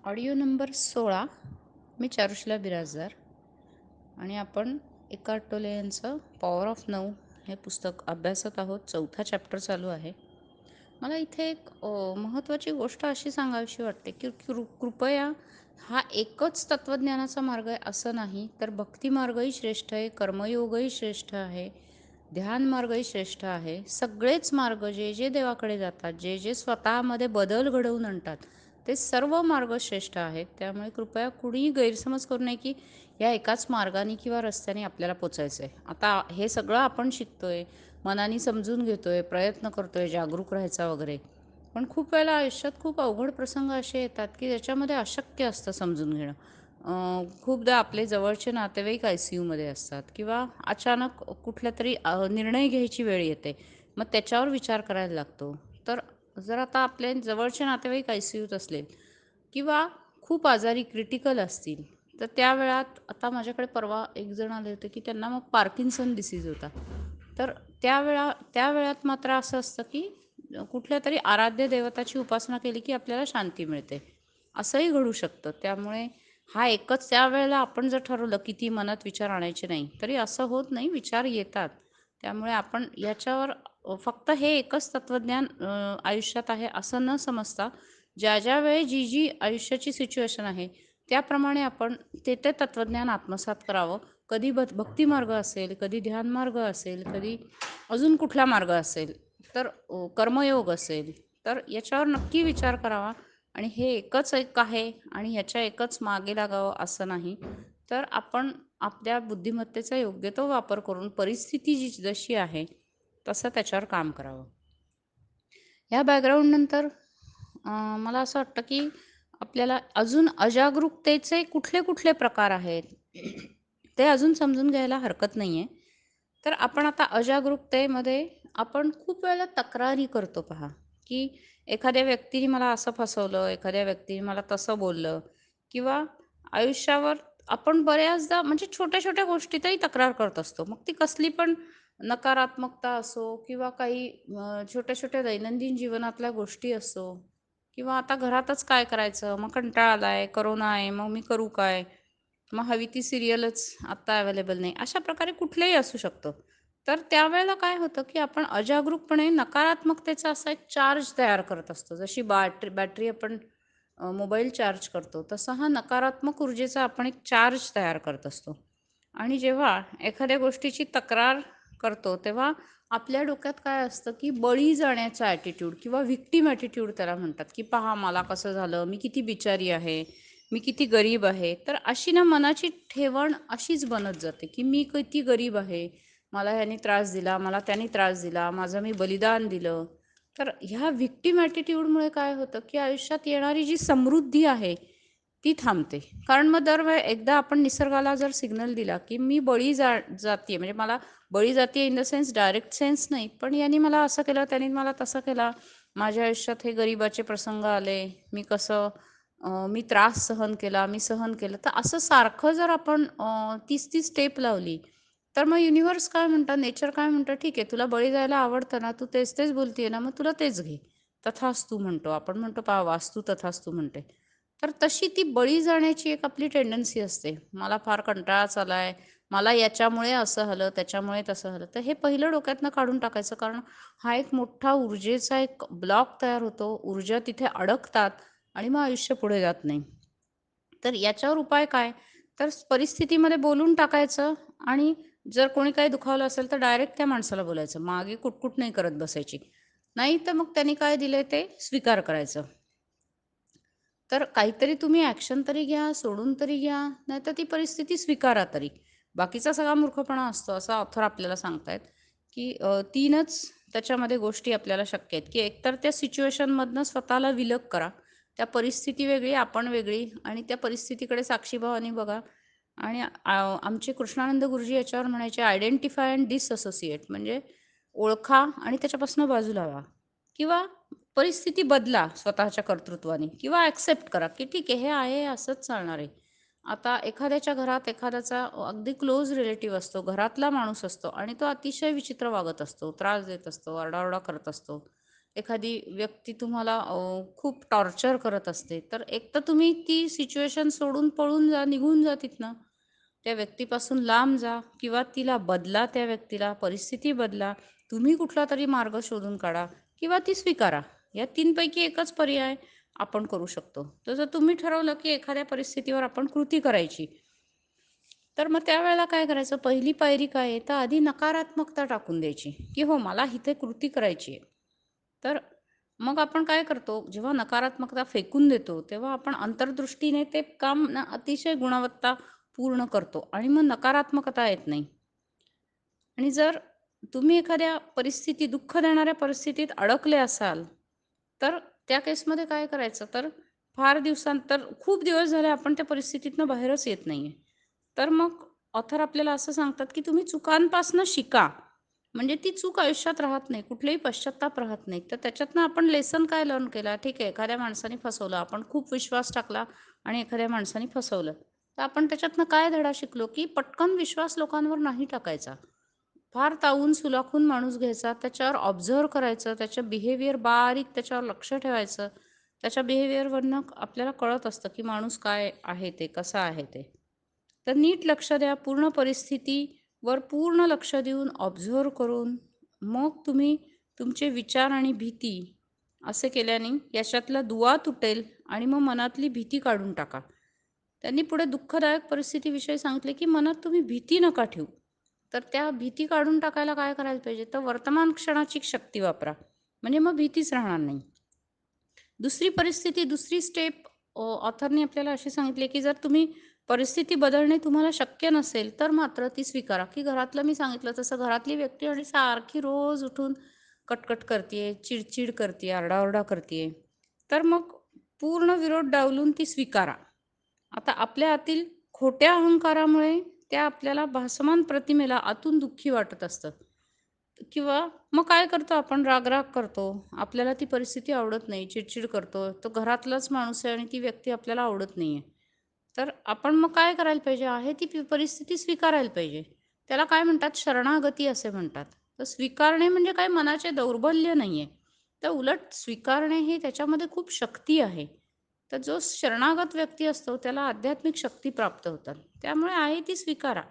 Audio number 16. मी चारुशला बिराजदार आणि आपण Eckhart टोले यांचं पॉवर ऑफ नऊ हे पुस्तक अभ्यासत आहोत. चौथा चॅप्टर चालू आहे. मला इथे एक महत्त्वाची गोष्ट अशी सांगावीशी वाटते की कृपया हा एकच तत्त्वज्ञानाचा मार्ग आहे असं नाही, तर भक्ती मार्गही श्रेष्ठ आहे, कर्मयोगही श्रेष्ठ आहे, ध्यान मार्गही श्रेष्ठ आहे. सगळेच मार्ग जे जे देवाकडे जातात, जे जे स्वतःमध्ये बदल घडवून आणतात, ते सर्व मार्ग श्रेष्ठ आहेत. त्यामुळे कृपया कुणीही गैरसमज करू नये की या एकाच मार्गाने किंवा रस्त्याने आपल्याला पोचायचं आहे. आता हे सगळं आपण शिकतोय, मनाने समजून घेतोय, प्रयत्न करतोय, जागरूक राहायचा वगैरे. पण खूप वेळेला आयुष्यात खूप अवघड प्रसंग असे येतात की ज्याच्यामध्ये अशक्य असतं समजून घेणं. खूपदा आपले जवळचे नातेवाईक ICUमध्ये असतात किंवा अचानक कुठल्यातरी निर्णय घ्यायची वेळ येते. मग त्याच्यावर विचार करायला लागतो. तर जर आता आपले जवळचे नातेवाईक ICUत असतील किंवा खूप आजारी क्रिटिकल असतील, तर त्या वेळात आता माझ्याकडे परवा एक जण आले होते की त्यांना मग पार्किन्सन डिसीज होता. तर त्या वेळात मात्र असं असतं की कुठल्या तरी आराध्य देवताची उपासना केली की आपल्याला शांती मिळते. असंही घडू शकतं. त्यामुळे हा एकच त्यावेळेला आपण जर ठरवलं की ती मनात विचार आणायचे नाही, तरी असं होत नाही, विचार येतात. त्यामुळे आपण याच्यावर फक्त हे एकच तत्त्वज्ञान आयुष्यात आहे असं न समजता, ज्या ज्या वेळी जी जी आयुष्याची सिच्युएशन आहे, त्याप्रमाणे आपण ते ते तत्त्वज्ञान आत्मसात करावं. कधी भक्ती मार्ग असेल, कधी ध्यान मार्ग असेल, कधी अजून कुठला मार्ग असेल, तर कर्मयोग असेल, तर याच्यावर नक्की विचार करावा. आणि हे एकच एक आहे आणि ह्याच्या एकच मागे लागावं असं नाही. तर आपण आपल्या बुद्धिमत्तेचा योग्य तो वापर करून परिस्थिती जी जशी आहे, तसं त्याच्यावर काम करावं. ह्या बॅकग्राऊंडनंतर मला असं वाटतं की आपल्याला अजून अजागरूकतेचे कुठले कुठले प्रकार आहेत, ते अजून समजून घ्यायला हरकत नाही आहे. तर आपण आता अजागरूकतेमध्ये आपण खूप वेळेला तक्रारी करतो पहा, की एखाद्या व्यक्तीने मला असं फसवलं, एखाद्या व्यक्तीने मला तसं बोललं किंवा आयुष्यावर आपण बऱ्याचदा म्हणजे छोट्या-छोट्या गोष्टीतही तक्रार करत असतो. मग ती कसली पण नकारात्मकता असो किंवा काही छोट्या-छोट्या दैनंदिन जीवनातल्या गोष्टी असो किंवा आता घरातच काय करायचं, मग कंटाळा आलाय, कोरोना आहे, मग मी करू काय? मग हवी ती सीरियलच आत्ता अवेलेबल नाही. अशा प्रकारे कुठलंही असू शकतं. तर त्यावेळेला काय होतं, की आपण अजागरूकपणे नकारात्मकतेचा असा एक चार्ज तयार करत असतो. जशी बॅटरी आपण मोबाईल चार्ज करतो, तसा हा नकारात्मक ऊर्जेचा आपण एक चार्ज तयार करत असतो. आणि जेव्हा एखाद्या गोष्टीची तक्रार करतो, तेव्हा आपल्या डोक्यात काय असतं, की बळी जाण्याचा ॲटिट्यूड किंवा व्हिक्टिम ॲटिट्यूड त्याला म्हणतात, की पहा मला कसं झालं, मी किती बिचारी आहे, मी किती गरीब आहे. तर अशी ना मनाची ठेवण अशीच बनत जाते, की मी किती गरीब आहे, मला ह्यानी त्रास दिला, मला त्यानी त्रास दिला, माझं मी बलिदान दिलं. तर ह्या व्हिक्टिम ॲटिट्यूडमुळे काय होतं, की आयुष्यात येणारी जी समृद्धी आहे, ती थांबते. कारण मग एकदा आपण निसर्गाला जर सिग्नल दिला, की मी बळी जातीये, म्हणजे मला बळी जातीये in the sense direct sense नाही, पण यांनी मला असं केलं, त्याने मला तसं केला. माझ्या आयुष्यात हे गरिबाचे प्रसंग आले. मी कसं मी त्रास सहन केला, मी सहन केलं. तर असं सारखं जर आपण तीच-तीच स्टेप लावली, तर मग युनिव्हर्स काय म्हणतं, नेचर काय म्हणतं, "ठीक आहे, तुला बळी जायला आवडतं ना, तू तेच-तेच बोलतीये ना, मग तुला तेच घे." तथास्तु म्हणतो. आपण म्हणतो पहा, वास्तू तथास्तु म्हणते. तर तशी ती बळी जाण्याची एक आपली टेंडन्सी असते. मला फार कंटाळाच आलाय, मला याच्यामुळे असं झालं, त्याच्यामुळे तसं झालं. तर हे पहिलं डोक्यातनं काढून टाकायचं. कारण हा एक मोठा ऊर्जेचा एक ब्लॉक तयार होतो. ऊर्जा तिथे अडकतात आणि मग आयुष्य पुढे जात नाही. तर याच्यावर उपाय काय? तर परिस्थितीमध्ये बोलून टाकायचं आणि जर कोणी काही दुखावलं असेल, तर डायरेक्ट त्या माणसाला बोलायचं. मागे कुटकुट नाही करत बसायची. नाही तर मग त्यांनी काय दिलंय ते स्वीकार करायचं. तर काहीतरी तुम्ही ॲक्शन तरी घ्या, सोडून तरी घ्या, नाहीतर ती परिस्थिती स्वीकारा तरी. बाकीचा सगळा मूर्खपणा असतो, असं ऑथर आपल्याला सांगतायत, की 3च त्याच्यामध्ये गोष्टी आपल्याला शक्य आहेत, की एकतर त्या सिच्युएशनमधनं स्वतःला विलग करा. त्या परिस्थिती वेगळी, आपण वेगळी आणि त्या परिस्थितीकडे साक्षीभावाने बघा. आणि आमचे कृष्णानंद गुरुजी याच्यावर म्हणायचे, आयडेंटिफाय अँड डिसअसोसिएट म्हणजे ओळखा आणि त्याच्यापासून बाजूला व्हा किंवा परिस्थिती बदला स्वतःच्या कर्तृत्वाने किंवा ॲक्सेप्ट करा, की ठीक आहे, हे आहे, असंच चालणार आहे. आता एखाद्याच्या घरात एखाद्याचा अगदी क्लोज रिलेटिव्ह असतो, घरातला माणूस असतो आणि तो अतिशय विचित्र वागत असतो, त्रास देत असतो, आरडाओरडा करत असतो एखादी व्यक्ती तुम्हाला खूप टॉर्चर करत असते, तर एक तर तुम्ही ती सिच्युएशन सोडून पळून जा, निघून जा तिथनं. त्या व्यक्तीपासून लांब जा किंवा तिला बदला, त्या व्यक्तीला, परिस्थिती बदला. तुम्ही कुठलातरी मार्ग शोधून काढा किंवा ती स्वीकारा. या 3 पैकी एकच पर्याय आपण करू शकतो. तर जर तुम्ही ठरवलं, की एखाद्या परिस्थितीवर आपण कृती करायची, तर मग त्यावेळेला काय करायचं? पहिली पायरी काय आहे? तर आधी नकारात्मकता टाकून द्यायची, की हो मला इथे कृती करायची आहे. तर मग आपण काय करतो? जेव्हा नकारात्मकता फेकून देतो, तेव्हा आपण अंतर्दृष्टीने ते काम ना अतिशय गुणवत्ता पूर्ण करतो आणि मग नकारात्मकता येत नाही. आणि जर तुम्ही एखाद्या परिस्थिती, दुःख देणाऱ्या परिस्थितीत अडकले असाल, तर त्या केसमध्ये काय करायचं? तर फार दिवसांतर खूप दिवस झाले आपण त्या परिस्थितीतनं बाहेरच येत नाहीये. तर मग ऑथर आपल्याला असं सांगतात, की तुम्ही चुकांपासनं शिका. म्हणजे ती चूक आयुष्यात राहत नाही. कुठलेही पश्चात्ताप राहत नाही. तर त्याच्यातनं आपण लेसन काय लर्न केला? ठीक आहे, एखाद्या माणसाने फसवलं. आपण खूप विश्वास टाकला आणि एखाद्या माणसाने फसवलं. तर आपण त्याच्यातनं काय धडा शिकलो? की पटकन विश्वास लोकांवर नाही टाकायचा. फार तावून सुलाखून माणूस घ्यायचा, त्याच्यावर ऑब्झर्व्ह करायचं, त्याचं बिहेवियर बारीक त्याच्यावर लक्ष ठेवायचं. त्याच्या बिहेवियरवरनं आपल्याला कळत असतं, की माणूस काय आहे ते, कसा आहे ते. तर नीट लक्ष द्या. पूर्ण परिस्थितीवर पूर्ण लक्ष देऊन, ऑब्झर्व्ह करून, मग तुम्ही तुमचे विचार आणि भीती असे केल्याने याच्यातला दुवा तुटेल आणि मग मनातली भीती काढून टाका. त्यांनी पुढे दुःखदायक परिस्थितीविषयी सांगितले, की मनात तुम्ही भीती नका ठेवू. तर त्या भीती काढून टाकायला काय करायला पाहिजे? तर वर्तमान क्षणाची शक्ती वापरा. म्हणजे मग भीतीच राहणार नाही. दुसरी परिस्थिती, दुसरी स्टेप ऑथरनी आपल्याला अशी सांगितली, की जर तुम्ही परिस्थिती बदलणे तुम्हाला शक्य नसेल, तर मात्र ती स्वीकारा, की घरातलं मी सांगितलं तसं घरातली व्यक्ती आणि सारखी रोज उठून कटकट करतीये, चिडचिड करतीये, आरडाओरडा करतीये. तर मग पूर्ण विरोध डावलून ती स्वीकारा. आता आपल्या आतील खोट्या अहंकारामुळे त्या आपल्याला भासमान प्रतिमेला आतून दुःखी वाटत असतं. किंवा मग काय करतो आपण राग-राग करतो. आपल्याला ती परिस्थिती आवडत नाही, चिड करतो. तो घरातलाच माणूस आहे आणि ती व्यक्ती आपल्याला आवडत नाहीये. तर आपण मग काय करायला पाहिजे? आहे ती परिस्थिती स्वीकारायला पाहिजे. त्याला काय म्हणतात? शरणागती असे म्हणतात. तर स्वीकारणे म्हणजे काय मनाचे दौर्बल्य नाहीये. तर उलट स्वीकारणे ही त्याच्यामध्ये खूप शक्ती आहे. तर जो शरणागत व्यक्ती असतो त्याला आध्यात्मिक शक्ती प्राप्त होतात. त्यामुळे आहे ती स्वीकारा.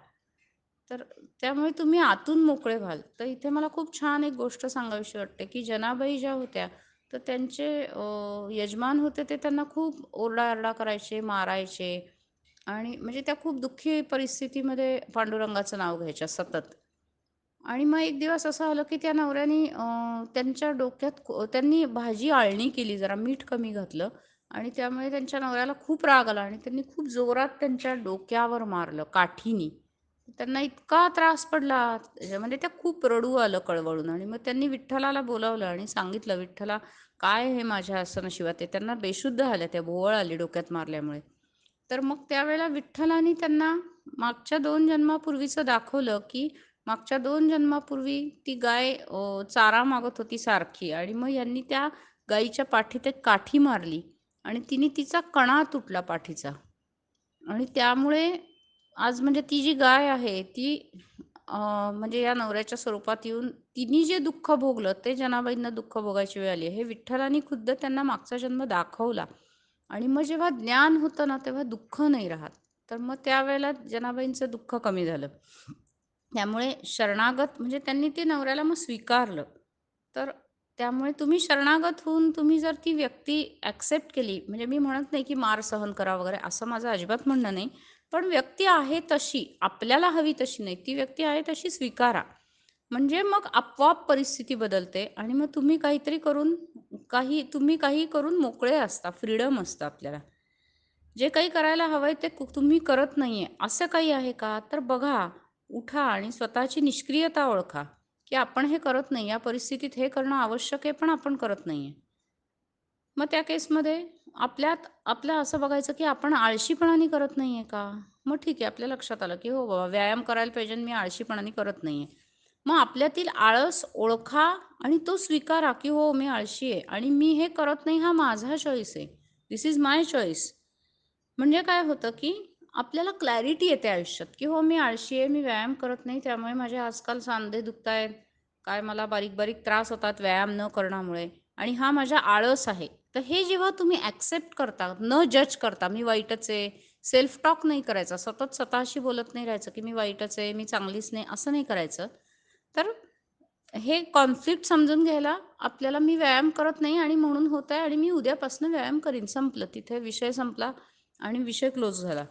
तर त्यामुळे तुम्ही आतून मोकळे व्हाल. तर इथे मला खूप छान एक गोष्ट सांगावीशी वाटते, की जनाबाई ज्या होत्या, तर त्यांचे यजमान होते ते त्यांना खूप ओरडा-आरडा करायचे, मारायचे आणि म्हणजे त्या खूप दुःखी परिस्थितीमध्ये पांडुरंगाचं नाव घ्यायच्या सतत. आणि मग एक दिवस असं आलं, की त्या नवऱ्याने त्यांच्या डोक्यात त्यांनी भाजी आळणी केली, जरा मीठ कमी घातलं आणि त्यामुळे त्यांच्या नवऱ्याला खूप राग आला आणि त्यांनी खूप जोरात त्यांच्या डोक्यावर मारलं काठीनी. त्यांना इतका त्रास पडला, म्हणजे त्या खूप रडू आलं कळवळून आणि मग त्यांनी विठ्ठलाला बोलावलं आणि सांगितलं, "विठ्ठला, काय हे माझ्या असं नशिबात आहे." त्यांना बेशुद्ध आल्या त्या, भोवळ आली डोक्यात मारल्यामुळे. तर मग त्यावेळेला विठ्ठलाने त्यांना मागच्या 2 जन्मापूर्वीचं दाखवलं, की मागच्या 2 जन्मापूर्वी ती गाय चारा मागत होती सारखी आणि मग यांनी त्या गायीच्या पाठीत एक काठी मारली आणि तिने तिचा कणा तुटला पाठीचा आणि त्यामुळे आज म्हणजे ती जी गाय आहे ती अ, म्हणजे या नवऱ्याच्या स्वरूपात येऊन तिने जे दुःख भोगलं ते जनाबाईंना दुःख भोगायची वेळ आली. हे विठ्ठलाने खुद्द त्यांना मागचा जन्म दाखवला आणि मग जेव्हा ज्ञान होतं ना, तेव्हा दुःख नाही राहत. तर मग त्यावेळेला जनाबाईंचं दुःख कमी झालं. त्यामुळे शरणागत म्हणजे त्यांनी ते नवऱ्याला मग स्वीकारलं. तर त्यामुळे तुम्ही शरणागत होऊन तुम्ही जर ती व्यक्ती ॲक्सेप्ट केली, म्हणजे मी म्हणत नाही की मार सहन करा वगैरे असं माझं अजिबात म्हणणं नाही. पण व्यक्ती आहे तशी, आपल्याला हवी तशी नाही, ती व्यक्ती आहे तशी स्वीकारा. म्हणजे मग आपोआप परिस्थिती बदलते आणि मग तुम्ही काहीतरी करून तुम्ही काही करून मोकळे असता, फ्रीडम असतं आपल्याला. जे काही करायला हवंय ते तुम्ही करत नाहीये, असं काही आहे का? तर बघा, उठा आणि स्वतःची निष्क्रियता ओळखा, की आपण हे करत नाही. या परिस्थितीत हे करणं आवश्यक आहे, पण आपण करत नाहीये. मग त्या केसमध्ये आपलं असं बघायचं, की आपण आळशीपणाने करत नाहीये का? मग ठीक आहे, आपल्या लक्षात आलं, की हो बाबा व्यायाम करायला पाहिजे आणि मी आळशीपणाने करत नाहीये. मग आपल्यातील आळस ओळखा आणि तो स्वीकारा, की हो मी आळशी आहे आणि मी हे करत नाही हा माझा चॉईस आहे. This is my choice. म्हणजे काय होतं, की आपल्याला क्लॅरिटी येते आयुष्यात, की हो मी आळशी आहे, मी व्यायाम करत नाही, त्यामुळे माझे आजकाल सांधे दुखतायत. काय मला बारीक-बारीक त्रास होतात व्यायाम न करण्यामुळे. आणि हा माझा आळस आहे. तर हे जेव्हा तुम्ही ॲक्सेप्ट करता, न जज करता, मी वाईटच आहे, सेल्फ टॉक नाही करायचा. सतत स्वतःशी बोलत नाही राहायचं, की मी वाईटच आहे, मी चांगलीच नाही, असं नाही करायचं. तर हे कॉन्फ्लिक्ट समजून घ्यायला आपल्याला मी व्यायाम करत नाही आणि म्हणून होत आहे आणि मी उद्यापासून व्यायाम करीन. संपलं. तिथे विषय संपला आणि विषय क्लोज झाला.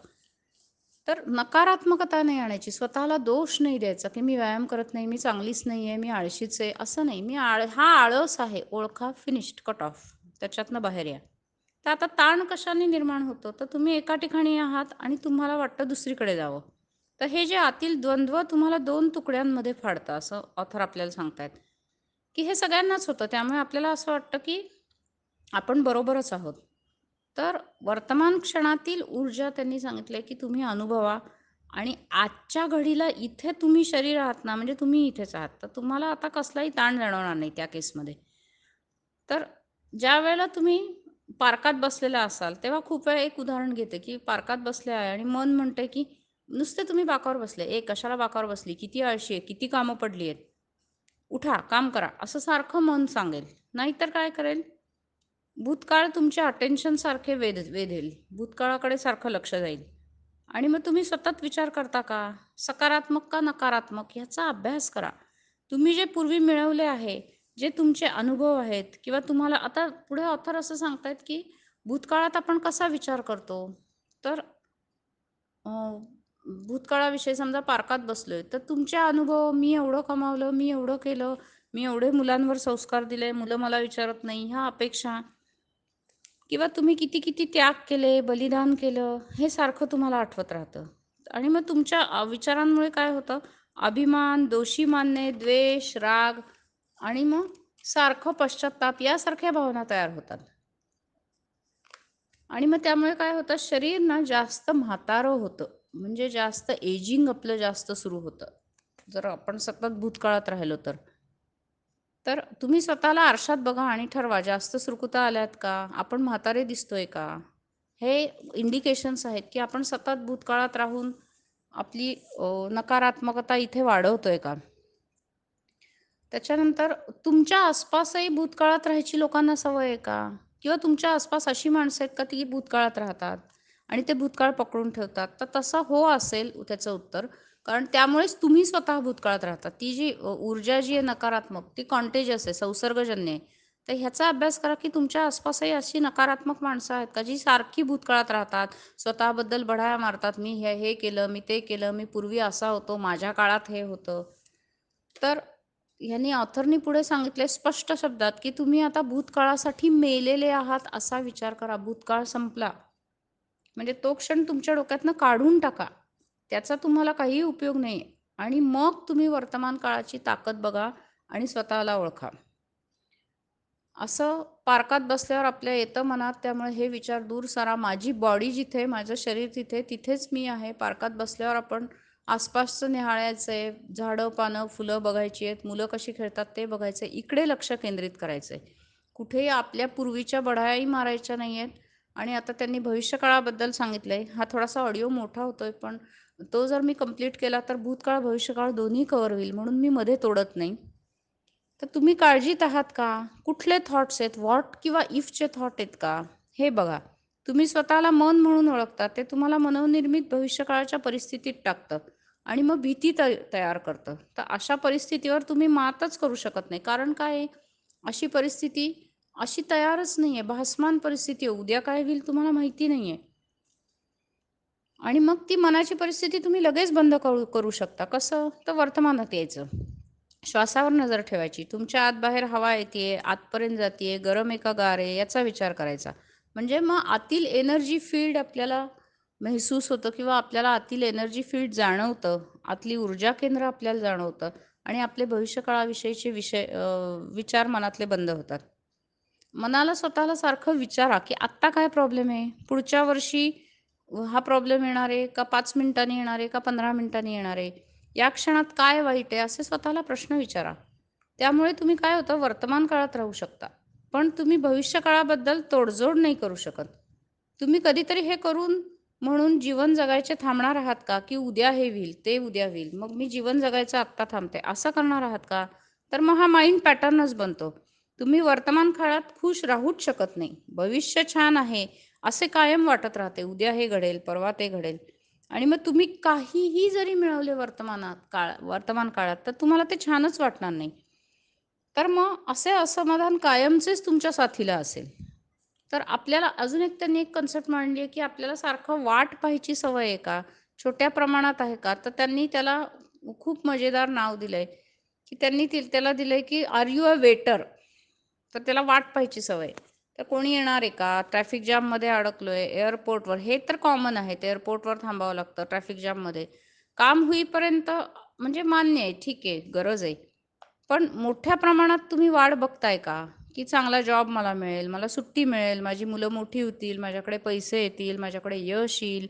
तर नकारात्मकता नाही आणायची. स्वतःला दोष नाही द्यायचा, की मी व्यायाम करत नाही, मी चांगलीच नाही आहे, मी आळशीच आहे, असं नाही. हा आळस आहे. ओळखा, फिनिश्ड, कट ऑफ. त्याच्यातनं बाहेर या. तर आता ताण कशाने निर्माण होतो? तर तुम्ही एका ठिकाणी आहात आणि तुम्हाला वाटतं दुसरीकडे जावं. तर हे जे आतील द्वंद्व तुम्हाला 2 तुकड्यांमध्ये फाडतं, असं ऑथर आपल्याला सांगतायत, की हे सगळ्यांनाच होतं. त्यामुळे आपल्याला असं वाटतं, की आपण बरोबरच आहोत. तर वर्तमान क्षणातील ऊर्जा त्यांनी सांगितलंय, की तुम्ही अनुभवा आणि आजच्या घडीला इथे तुम्ही शरीर आहात ना, म्हणजे तुम्ही इथेच आहात. तर तुम्हाला आता कसलाही ताण जाणवणार नाही त्या केसमध्ये. तर ज्यावेळेला तुम्ही पार्कात बसलेला असाल, तेव्हा खूप वेळा एक उदाहरण घेते, की पार्कात बसले आहे आणि मन म्हणतंय, की नुसते तुम्ही बाकावर बसले. कशाला बाकावर बसली? किती आळशी आहे? किती कामं पडली आहेत? उठा, काम करा." असं सारखं मन सांगेल. नाहीतर काय करेल? भूतकाळ तुमच्या अटेन्शन सारखे वेधेल. भूतकाळाकडे सारखं लक्ष जाईल. आणि मग तुम्ही सतत विचार करता का? सकारात्मक का नकारात्मक? ह्याचा अभ्यास करा. तुम्ही जे पूर्वी मिळवले आहे, जे तुमचे अनुभव आहेत किंवा तुम्हाला आता पुढे ऑथर असं सांगतायत, की भूतकाळात आपण कसा विचार करतो? तर अ, भूतकाळाविषयी समजा पार्कात बसलोय, तर तुमचे अनुभव, मी एवढं कमावलं, मी एवढं केलं, मी एवढे मुलांवर संस्कार दिले, मुलं मला विचारत नाही, ह्या अपेक्षा किंवा तुम्ही किती-किती त्याग केले, बलिदान केलं, हे सारखं तुम्हाला आठवत राहतं. आणि मग तुमच्या विचारांमुळे काय होतं, अभिमान, दोषी मानणे, द्वेष, राग आणि मग सारखं पश्चात्ताप यासारख्या भावना तयार होतात. आणि मग त्यामुळे काय होतं, शरीर ना जास्त म्हातारं होतं. म्हणजे जास्त एजिंग आपलं जास्त सुरू होतं. जर आपण सतत भूतकाळात राहिलो तर. तर तुम्ही स्वतःला आरशात बघा आणि ठरवा, जास्त सुरकुत्या आल्यात का? आपण म्हातारे दिसतोय का? हे इंडिकेशन्स आहेत, की आपण सतत भूतकाळात राहून आपली नकारात्मकता इथे वाढवतोय का? त्याच्यानंतर तुमच्या आसपासही भूतकाळात राहायची लोकांना सवय आहे का? किंवा तुमच्या आसपास अशी माणसं आहेत का ती भूतकाळात राहतात आणि ते भूतकाळ पकडून ठेवतात? तर तसं हो असेल त्याचं उत्तर. कारण त्यामुळेच तुम्ही स्वतः भूतकाळात राहता. ती जी ऊर्जा जी आहे नकारात्मक ती कॉन्टेजियस आहे, संसर्गजन्य आहे. तर ह्याचा अभ्यास करा, की तुमच्या आसपासही अशी नकारात्मक माणसं आहेत का जी सारखी भूतकाळात राहतात, स्वतःबद्दल बढाया मारतात, मी हे केलं, मी ते केलं, मी पूर्वी असा होतो, माझ्या काळात हे होतं. तर ह्यांनी ऑथरनी पुढे सांगितले स्पष्ट शब्दात, की तुम्ही आता भूतकाळासाठी मेलेले आहात असा विचार करा. भूतकाळ संपला. म्हणजे तो क्षण तुमच्या डोक्यातनं काढून टाका. त्याचा तुम्हाला काहीही उपयोग नाही आणि मग तुम्ही वर्तमान काळाची ताकद बघा आणि स्वतःला ओळखा. असं पार्कात बसल्यावर आपल्या येतं मनात, त्यामुळे हे विचार दूर सारा. माझी बॉडी जिथे, माझं शरीर तिथे, तिथेच मी आहे. पार्कात बसल्यावर आपण आसपासचं निहाळायचं आहे, झाडं, पानं, फुलं बघायची आहेत, मुलं कशी खेळतात ते बघायचं आहे. इकडे लक्ष केंद्रित करायचं आहे. कुठेही आपल्या पूर्वीच्या बढाई मारायच्या नाही आहेत. आणि आता त्यांनी भविष्यकाळाबद्दल सांगितलंय. हा थोडासा ऑडिओ मोठा होतोय, पण तो जर मी कंप्लीट केला तर भूतकाळ, भविष्यकाळ दोन्ही कव्हर होईल, म्हणून मी मध्ये तोडत नाही. तर तुम्ही काळजीत आहात का? कुठले थॉट्स आहेत? व्हॉट किंवा इफचे थॉट आहेत का? हे बघा. तुम्ही स्वतःला मन म्हणून ओळखता. ते तुम्हाला मनोनिर्मित भविष्यकाळाच्या परिस्थितीत टाकतं आणि मग भीती तयार करतं. तर अशा परिस्थितीवर तुम्ही मातच करू शकत नाही. कारण काय आहे? अशी परिस्थिती अशी तयारच नाहीये. भासमान परिस्थिती आहे. उद्या काय होईल तुम्हाला माहिती नाहीये. आणि मग ती मनाची परिस्थिती तुम्ही लगेच बंद करू करू शकता. कसं? तर वर्तमानात यायचं. श्वासावर नजर ठेवायची. तुमच्या आत-बाहेर हवा येतेय, आतपर्यंत जातीये, गरम आहे का गार आहे याचा विचार करायचा. म्हणजे मग आतील एनर्जी फील्ड आपल्याला महसूस होतं किंवा आपल्याला आतील एनर्जी फील्ड जाणवतं. आतली ऊर्जा केंद्र आपल्याला जाणवतं आणि आपले भविष्यकाळाविषयीचे विचार मनातले बंद होतात. मनाला स्वतःला सारखं विचारा, की आत्ता काय प्रॉब्लेम आहे? पुढच्या वर्षी हा प्रॉब्लेम येणार आहे का 5 मिनिटांनी येणार आहे का 15 मिनिटांनी येणार आहे? या क्षणात काय वाईट आहे? असे स्वतःला प्रश्न विचारा. त्यामुळे तुम्ही काय होतं वर्तमान काळात राहू शकता. पण तुम्ही भविष्यकाळाबद्दल तोडजोड नाही करू शकत. तुम्ही कधीतरी हे करून म्हणून जीवन जगायचे थांबणार आहात का? की उद्या हे होईल, ते उद्या होईल. मग मी जीवन जगायचं आत्ता थांबते. असं करणार आहात का? तर मग हा माइंड पॅटर्नच बनतो. तुम्ही वर्तमान काळात खुश राहूच शकत नाही. भविष्य छान आहे, असे कायम वाटत राहते. उद्या हे घडेल, परवा ते घडेल आणि मग तुम्ही काहीही जरी मिळवले वर्तमान काळात, तर तुम्हाला ते छानच वाटणार नाही. तर मग असे असमाधान कायमचेच तुमच्या साथीला असेल. तर आपल्याला अजून एक त्यांनी एक कन्सेप्ट मांडली आहे, की आपल्याला सारखं वाट पाहायची सवय आहे का? छोट्या प्रमाणात आहे का? तर त्यांनी त्याला खूप मजेदार नाव दिलंय, की त्यांनी त्याला दिलंय, की आर यू अ वेटर? तर त्याला वाट पाहायची सवय. तर कोणी येणार आहे का? ट्रॅफिक जाममध्ये अडकलोय, एअरपोर्टवर हे तर कॉमन आहे. एअरपोर्टवर थांबावं लागतं ट्रॅफिक जाममध्ये. काम होईपर्यंत म्हणजे मान्य आहे, ठीक आहे, गरज आहे. पण मोठ्या प्रमाणात तुम्ही वाट बघताय का? की चांगला जॉब मला मिळेल, मला सुट्टी मिळेल, माझी मुलं मोठी होतील, माझ्याकडे पैसे येतील, माझ्याकडे यश येईल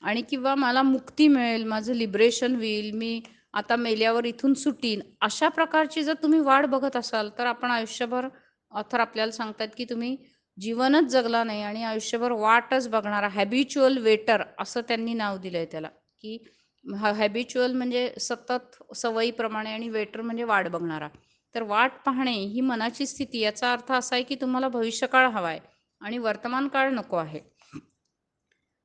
आणि किंवा मला मुक्ती मिळेल, माझं लिबरेशन होईल, मी आता मेल्यावर इथून सुटीन. अशा प्रकारची जर तुम्ही वाट बघत असाल, तर आपण आयुष्यभर ऑथर आपल्याला सांगतात, की तुम्ही जीवनच जगला नाही आणि आयुष्यभर वाटच बघणारा हॅबिच्युअल वेटर असं त्यांनी नाव दिलंय त्याला, की हॅबिच्युअल म्हणजे सतत सवयीप्रमाणे आणि वेटर म्हणजे वाट बघणारा. तर वाट पाहणे ही मनाची स्थिती. याचा अर्थ असा आहे, की तुम्हाला भविष्यकाळ हवा आहे आणि वर्तमान काळ नको आहे.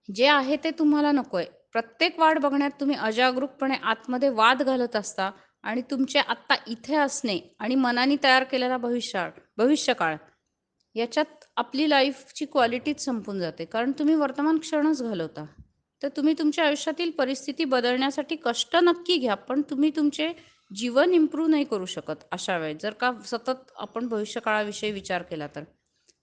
जे आहे ते तुम्हाला नकोय. प्रत्येक वाट बघण्यात तुम्ही अजागरूकपणे आतमध्ये वाद घालत असता आणि तुमचे आत्ता इथे असणे आणि मनाने तयार केलेला भविष्यकाळ याच्यात आपली लाईफची क्वालिटीच संपून जाते. कारण तुम्ही वर्तमान क्षणच घालवता. तर तुम्ही तुमच्या आयुष्यातील परिस्थिती बदलण्यासाठी कष्ट नक्की घ्या, पण तुम्ही तुमचे जीवन इम्प्रूव्ह नाही करू शकत अशा वेळेस. जर का सतत आपण भविष्यकाळाविषयी विचार केला तर.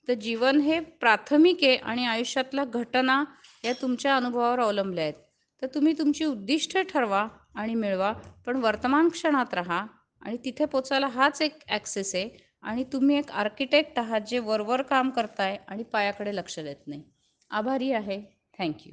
तर जीवन हे प्राथमिक आहे आणि आयुष्यातल्या घटना या तुमच्या अनुभवावर अवलंबल्या आहेत. तर तुम्ही तुमची उद्दिष्ट ठरवा आणि मिळवा, पण वर्तमान क्षणात राहा आणि तिथे पोचायला हाच एक ॲक्सेस आहे आणि तुम्ही एक आर्किटेक्ट आहात जे वरवर काम करताय आणि पायाकडे लक्ष देत नाही. आभारी आहे. Thank you.